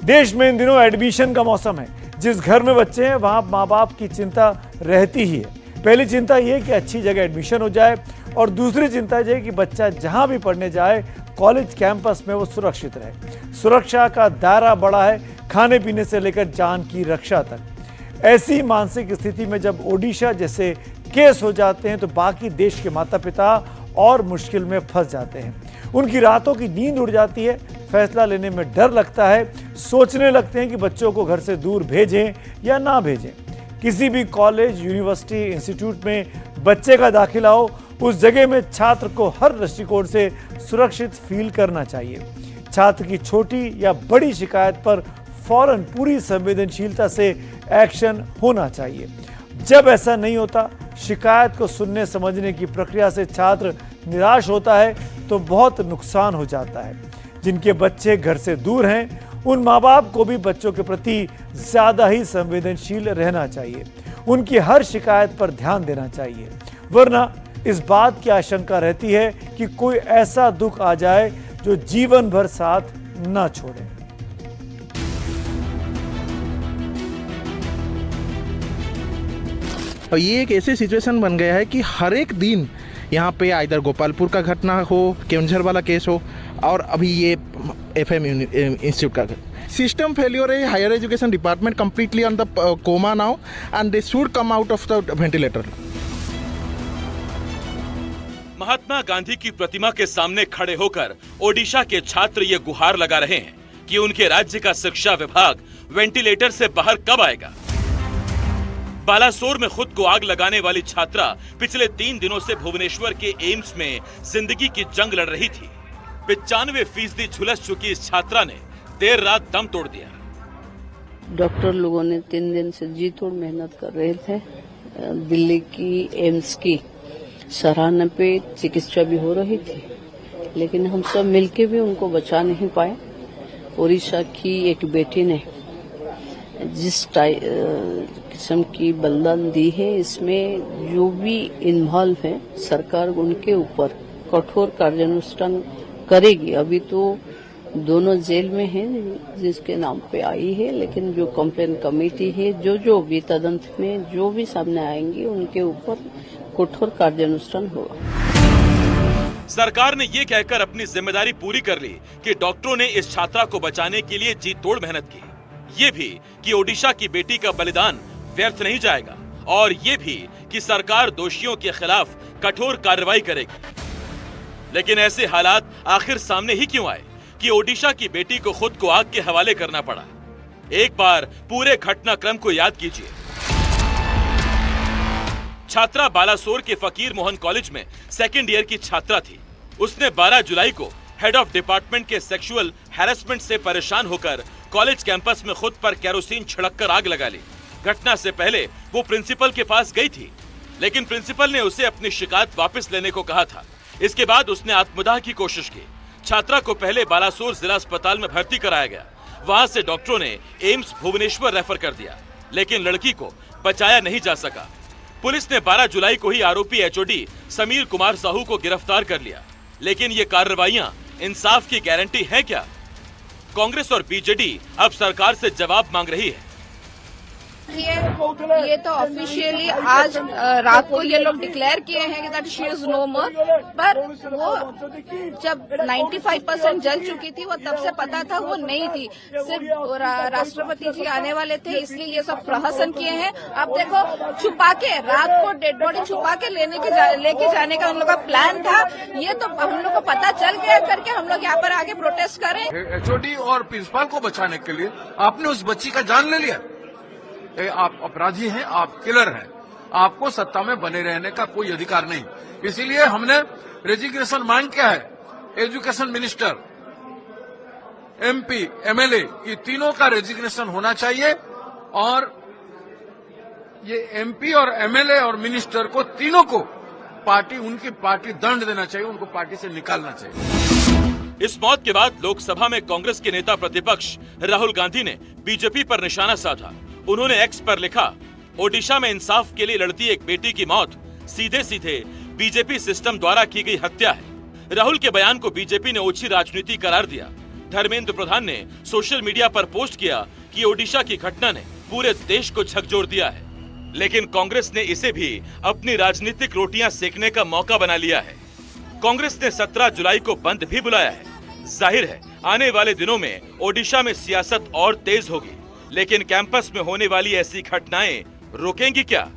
देश में इन दिनों एडमिशन का मौसम है। जिस घर में बच्चे हैं वहां माँ बाप की चिंता रहती ही है। पहली चिंता यह कि अच्छी जगह एडमिशन हो जाए और दूसरी चिंता यह कि बच्चा जहां भी पढ़ने जाए कॉलेज कैंपस में वो सुरक्षित रहे। सुरक्षा का दायरा बड़ा है, खाने पीने से लेकर जान की रक्षा तक। ऐसी मानसिक स्थिति में जब ओडिशा जैसे केस हो जाते हैं तो बाकी देश के माता पिता और मुश्किल में फंस जाते हैं। उनकी रातों की नींद उड़ जाती है, फैसला लेने में डर लगता है, सोचने लगते हैं कि बच्चों को घर से दूर भेजें या ना भेजें। किसी भी कॉलेज, यूनिवर्सिटी, इंस्टीट्यूट में बच्चे का दाखिला हो, उस जगह में छात्र को हर दृष्टिकोण से सुरक्षित फील करना चाहिए। छात्र की छोटी या बड़ी शिकायत पर फौरन पूरी संवेदनशीलता से एक्शन होना चाहिए। जब ऐसा नहीं होता, शिकायत को सुनने समझने की प्रक्रिया से छात्र निराश होता है तो बहुत नुकसान हो जाता है। जिनके बच्चे घर से दूर हैं उन माँ बाप को भी बच्चों के प्रति ज्यादा ही संवेदनशील रहना चाहिए। उनकी हर शिकायत पर ध्यान देना चाहिए, वरना इस बात की आशंका रहती है कि कोई ऐसा दुख आ जाए जो जीवन भर साथ न छोड़े। और ये एक ऐसी सिचुएशन बन गया है कि हर एक दिन यहाँ पे इधर गोपालपुर का घटना हो, केवंझर वाला केस हो, और अभी ये FM इंस्टीट्यूट का सिस्टम फेल्योर है। Higher education department completely on the coma now and they should come out of the ventilator. Mahatma Gandhi की प्रतिमा के सामने खड़े होकर ओडिशा के छात्र ये गुहार लगा रहे हैं कि उनके राज्य का शिक्षा विभाग वेंटिलेटर से बाहर कब आएगा। बालासोर में खुद को आग लगाने वाली छात्रा पिछले 3 दिनों से भुवनेश्वर के एम्स में जिंदगी की जंग लड़ रही थी। 95% झुलस चुकी इस छात्रा ने देर रात दम तोड़ दिया। डॉक्टर लोगों ने 3 दिन से जी तोड़ मेहनत कर रहे थे। दिल्ली की एम्स की सराहना पे चिकित्सा भी हो रही थी, लेकिन हम सब मिलके भी उनको बचा नहीं पाए। ओडिशा की एक बेटी ने जिस किस्म की बलिदान दी है, इसमें जो भी इन्वॉल्व है सरकार उनके ऊपर कठोर कार्यानुष्ठान करेगी। अभी तो दोनों जेल में हैं जिसके नाम पे आई है, लेकिन जो कंप्लेन कमेटी है जो भी तदंत में जो भी सामने आएंगे उनके ऊपर कठोर कार्यानुष्ठान होगा। सरकार ने ये कहकर अपनी जिम्मेदारी पूरी कर ली कि डॉक्टरों ने इस छात्रा को बचाने के लिए जी तोड़ मेहनत की। ये भी कि ओडिशा की बेटी का बलिदान व्यर्थ नहीं जाएगा, और ये भी कि सरकार दोषियों के खिलाफ कठोर कार्रवाई करेगी। लेकिन ऐसे हालात आखिर सामने ही क्यों आए कि ओडिशा की बेटी को खुद को आग के हवाले करना पड़ा। एक बार पूरे घटनाक्रम को याद कीजिए। छात्रा बालासोर के फकीर मोहन कॉलेज में सेकेंड ईयर की छात्रा थी। उसने 12 जुलाई को हेड ऑफ डिपार्टमेंट के सेक्सुअल हैरेसमेंट से परेशान होकर कॉलेज कैंपस में खुद पर केरोसिन छिड़ककर आग लगा ली। घटना से पहले वो प्रिंसिपल के पास गई थी, लेकिन प्रिंसिपल ने उसे अपनी शिकायत वापस लेने को कहा था। इसके बाद उसने आत्मदाह की कोशिश की। छात्रा को पहले बालासोर जिला अस्पताल में भर्ती कराया गया। वहां से डॉक्टरों ने एम्स भुवनेश्वर रेफर कर दिया, लेकिन लड़की को बचाया नहीं जा सका। पुलिस ने 12 जुलाई को ही आरोपी एचओडी समीर कुमार साहू को गिरफ्तार कर लिया। लेकिन ये कार्रवाइयां इंसाफ की गारंटी है क्या? कांग्रेस और बीजेडी अब सरकार से जवाब मांग रही है। ये तो ऑफिशियली आज रात को ये लोग डिक्लेयर किए हैं कि दैट शी इज नो मोर, पर वो जब 95% जल चुकी थी वो तब से पता था वो नहीं थी। सिर्फ राष्ट्रपति जी आने वाले थे इसलिए ये सब प्रहसन किए हैं। अब देखो, छुपा के रात को डेड बॉडी छुपा के लेके जाने का उन लोग का प्लान था। ये तो हम लोग को पता चल गया करके हम लोग यहाँ पर आगे प्रोटेस्ट करें। एचओडी और प्रिंसिपल को बचाने के लिए आपने उस बच्ची का जान ले लिया। आप अपराधी हैं, आप किलर हैं, आपको सत्ता में बने रहने का कोई अधिकार नहीं। इसीलिए हमने रेजिग्नेशन मांग किया है। एजुकेशन मिनिस्टर, एमपी, एमएलए, ये तीनों का रेजिग्नेशन होना चाहिए, और ये एमपी और एमएलए और मिनिस्टर को तीनों को उनकी पार्टी दंड देना चाहिए, उनको पार्टी से निकालना चाहिए। इस मौत के बाद लोकसभा में कांग्रेस के नेता प्रतिपक्ष राहुल गांधी ने बीजेपी पर निशाना साधा। उन्होंने एक्स पर लिखा, ओडिशा में इंसाफ के लिए लड़ती एक बेटी की मौत सीधे सीधे बीजेपी सिस्टम द्वारा की गई हत्या है। राहुल के बयान को बीजेपी ने ओछी राजनीति करार दिया। धर्मेंद्र प्रधान ने सोशल मीडिया पर पोस्ट किया कि ओडिशा की घटना ने पूरे देश को झकझोर दिया है, लेकिन कांग्रेस ने इसे भी अपनी राजनीतिक रोटियां सेकने का मौका बना लिया है। कांग्रेस ने 17 जुलाई को बंद भी बुलाया है। जाहिर है आने वाले दिनों में ओडिशा में सियासत और तेज होगी, लेकिन कैंपस में होने वाली ऐसी घटनाएं रुकेंगी क्या?